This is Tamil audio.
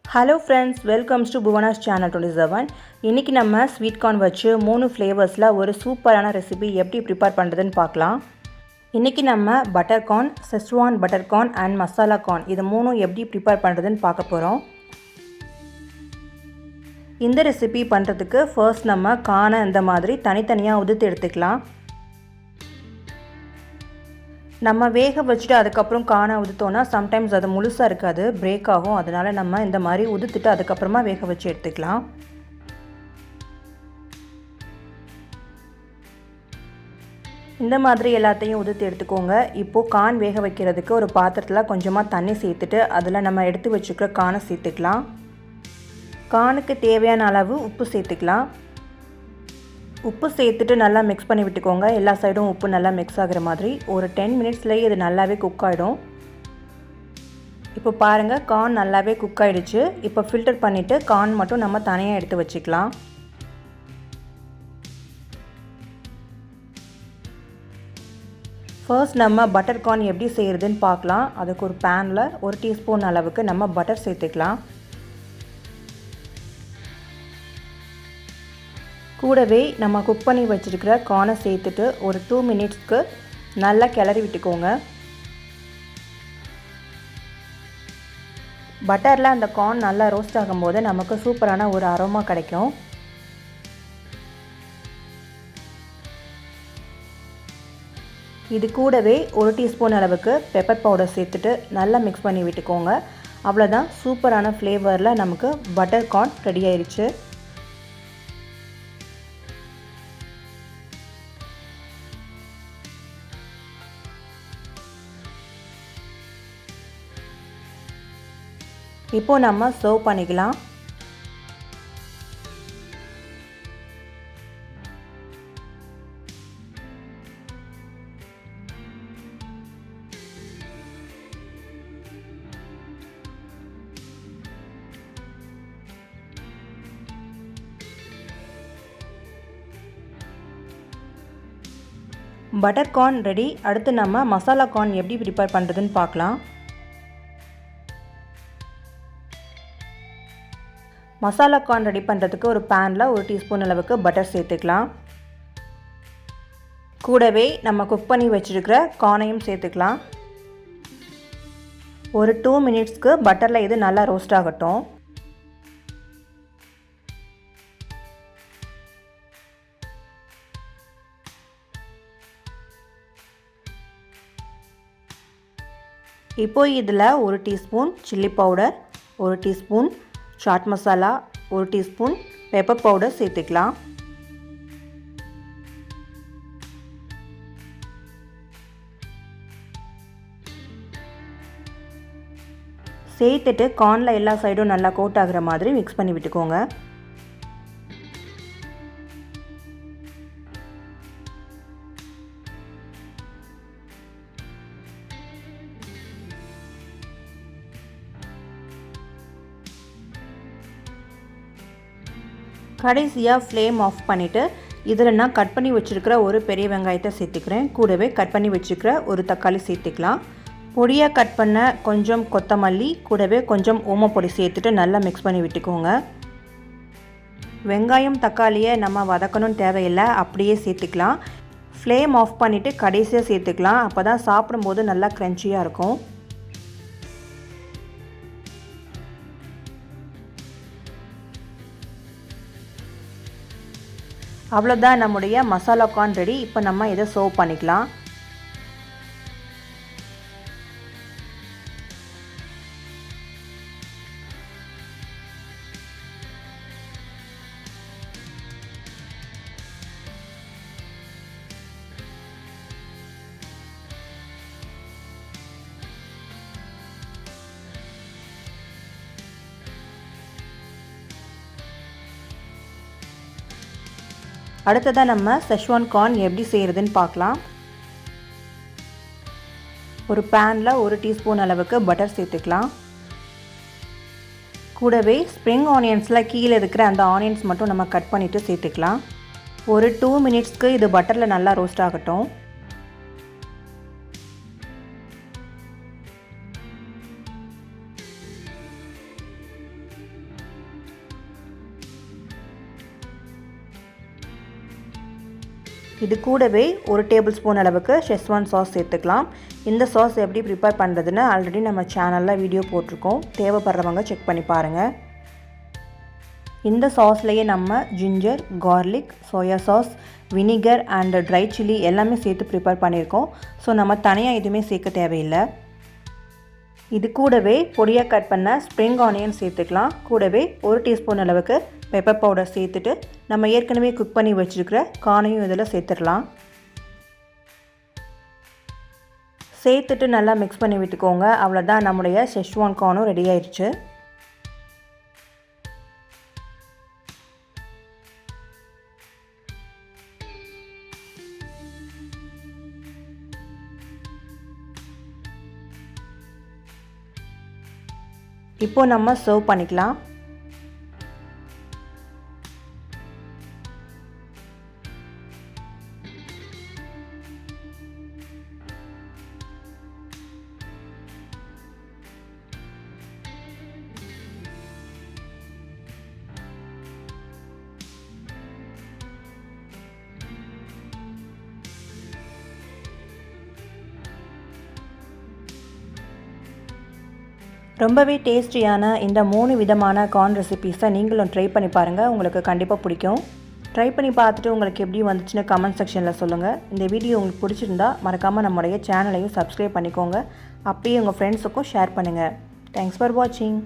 Hello friends, welcomes to Bhuvana's channel 27. இன்றைக்கி நம்ம ஸ்வீட் கார்ன் வச்சு 3 ஃப்ளேவர்ஸில் ஒரு சூப்பரான ரெசிபி எப்படி ப்ரிப்பேர் பண்ணுறதுன்னு பார்க்கலாம். இன்றைக்கி நம்ம butter corn, schezwan butter corn and masala corn இது 3 எப்படி ப்ரிப்பேர் பண்ணுறதுன்னு பார்க்க போகிறோம். இந்த ரெசிபி பண்ணுறதுக்கு ஃபர்ஸ்ட் நம்ம கார்னை இந்த மாதிரி தனித்தனியாக உதுத்து எடுத்துக்கலாம். நம்ம வேக வச்சுட்டு அதுக்கப்புறம் கார்னை உதுத்தோன்னா சம்டைம்ஸ் அது முழுசாக இருக்காது, பிரேக் ஆகும். அதனால் நம்ம இந்த மாதிரி உதுத்துட்டு அதுக்கப்புறமா வேக வச்சு எடுத்துக்கலாம். இந்த மாதிரி எல்லாத்தையும் உதுத்து எடுத்துக்கோங்க. இப்போது கார்ன் வேக வைக்கிறதுக்கு ஒரு பாத்திரத்தில் கொஞ்சமாக தண்ணி சேர்த்துட்டு அதில் நம்ம எடுத்து வச்சுக்கிற கார்னை சேர்த்துக்கலாம். கார்னுக்கு தேவையான அளவு உப்பு சேர்த்துக்கலாம். உப்பு சேர்த்துட்டு நல்லா மிக்ஸ் பண்ணி விட்டுக்கோங்க. எல்லா சைடும் உப்பு நல்லா மிக்ஸ் ஆகிற மாதிரி. ஒரு 10 மினிட்ஸ்லேயே இது நல்லாவே குக் ஆகிடும். இப்போ பாருங்கள், கார்ன் நல்லாவே குக் ஆகிடுச்சு. இப்போ ஃபில்டர் பண்ணிவிட்டு கார்ன் மட்டும் நம்ம தனியாக எடுத்து வச்சுக்கலாம். ஃபர்ஸ்ட் நம்ம பட்டர் கார்ன் எப்படி செய்கிறதுன்னு பார்க்கலாம். அதுக்கு ஒரு பேனில் 1 டீஸ்பூன் அளவுக்கு நம்ம பட்டர் சேர்த்துக்கலாம். கூடவே நம்ம குக் பண்ணி வச்சுருக்கிற கார்னை சேர்த்துட்டு ஒரு 2 மினிட்ஸ்க்கு நல்லா கிளறி விட்டுக்கோங்க. பட்டரில் அந்த கார்ன் நல்லா ரோஸ்ட் ஆகும்போது நமக்கு சூப்பரான ஒரு அரோமா கிடைக்கும். இது கூடவே 1 டீஸ்பூன் அளவுக்கு பெப்பர் பவுடர் சேர்த்துட்டு நல்லா மிக்ஸ் பண்ணி விட்டுக்கோங்க. அவ்வளோதான், சூப்பரான ஃப்ளேவரில் நமக்கு பட்டர் கார்ன் ரெடி ஆயிடுச்சு. இப்போது நம்ம சர்வ் பண்ணிக்கலாம். Butter corn ready. அடுத்து நம்ம மசாலா கார்ன் எப்படி ப்ரிப்பேர் பண்ணுறதுன்னு பார்க்கலாம். மசாலா கார்ன் ரெடி பண்ணுறதுக்கு ஒரு பேனில் 1 டீஸ்பூன் அளவுக்கு பட்டர் சேர்த்துக்கலாம். கூடவே நம்ம குக் பண்ணி வச்சுருக்கிற கார்னையும் சேர்த்துக்கலாம். ஒரு 2 மினிட்ஸ்க்கு பட்டரில் இது நல்லா ரோஸ்ட் ஆகட்டும். இப்போது இதில் 1 teaspoon chilli powder, 1 teaspoon chaat masala, 1 teaspoon pepper powder சேர்த்துக்கலாம். சேர்த்துட்டு கார்னில் எல்லா சைடும் நல்லா கோட் ஆகிற மாதிரி மிக்ஸ் பண்ணி விட்டுக்கோங்க. கடைசியாக ஃப்ளேம் ஆஃப் பண்ணிவிட்டு இதில் நான் கட் பண்ணி வச்சுருக்கிற ஒரு பெரிய வெங்காயத்தை சேர்த்துக்கிறேன். கூடவே கட் பண்ணி வச்சுருக்கிற ஒரு தக்காளி சேர்த்துக்கலாம். பொடியாக கட் பண்ண கொஞ்சம் கொத்தமல்லி, கூடவே கொஞ்சம் ஓமப்பொடி சேர்த்துட்டு நல்லா மிக்ஸ் பண்ணி விட்டுக்கோங்க. வெங்காயம் தக்காளியை நம்ம வதக்கணும்னு தேவையில்லை, அப்படியே சேர்த்துக்கலாம். ஃப்ளேம் ஆஃப் பண்ணிவிட்டு கடைசியாக சேர்த்துக்கலாம். அப்போ தான் சாப்பிடும்போது நல்லா க்ரன்ச்சியாக இருக்கும். அவ்வளோதான், நம்முடைய மசாலா கார்ன் ரெடி. இப்போ நம்ம இதை சர்வ் பண்ணிக்கலாம். அடுத்ததாக நம்ம செஸ்வான் கார்ன் எப்படி செய்கிறதுன்னு பார்க்கலாம். ஒரு பேனில் 1 டீஸ்பூன் அளவுக்கு பட்டர் சேர்த்துக்கலாம். கூடவே ஸ்ப்ரிங் ஆனியன்ஸில் கீழே இருக்கிற அந்த ஆனியன்ஸ் மட்டும் நம்ம கட் பண்ணிவிட்டு சேர்த்துக்கலாம். ஒரு 2 மினிட்ஸ்க்கு இது பட்டரில் நல்லா ரோஸ்ட் ஆகட்டும். இது கூடவே 1 டேபிள் ஸ்பூன் அளவுக்கு ஷெஸ்வான் சாஸ் சேர்த்துக்கலாம். இந்த சாஸ் எப்படி ப்ரிப்பேர் பண்ணுறதுன்னு ஆல்ரெடி நம்ம சேனலில் வீடியோ போட்டிருக்கோம். தேவைப்படுறவங்க செக் பண்ணி பாருங்கள். இந்த சாஸ்லேயே நம்ம ginger, garlic, soya sauce, vinegar and dry chilli எல்லாமே சேர்த்து ப்ரிப்பேர் பண்ணியிருக்கோம். ஸோ நம்ம தனியாக எதுவுமே சேர்க்க தேவையில்லை. இது கூடவே பொடியாக கட் பண்ண ஸ்ப்ரிங் ஆனியன் சேர்த்துக்கலாம். கூடவே 1 டீஸ்பூன் அளவுக்கு பெப்பர் பவுடர் சேர்த்துட்டு நம்ம ஏற்கனவே குக் பண்ணி வச்சுருக்கிற கார்னையும் இதில் சேர்த்துடலாம். சேர்த்துட்டு நல்லா மிக்ஸ் பண்ணி விட்டுக்கோங்க. அவ்வளோதான், நம்முடைய ஷெஸ்வான் கார்னும் ரெடி ஆயிடுச்சு. இப்போ நம்ம சர்வ் பண்ணிக்கலாம். ரொம்பவே டேஸ்டியான இந்த 3 விதமான கார்ன் ரெசிபீஸை நீங்களும் ட்ரை பண்ணி பாருங்கள். உங்களுக்கு கண்டிப்பாக பிடிக்கும். ட்ரை பண்ணி பார்த்துட்டு உங்களுக்கு எப்படி வந்துச்சுன்னு கமெண்ட் செக்ஷனில் சொல்லுங்கள். இந்த வீடியோ உங்களுக்கு பிடிச்சிருந்தா மறக்காமல் நம்முடைய சேனலையும் சப்ஸ்கிரைப் பண்ணிக்கோங்க. அப்படியே உங்கள் ஃப்ரெண்ட்ஸுக்கும் ஷேர் பண்ணுங்கள். தேங்க்ஸ் ஃபார் வாட்சிங்.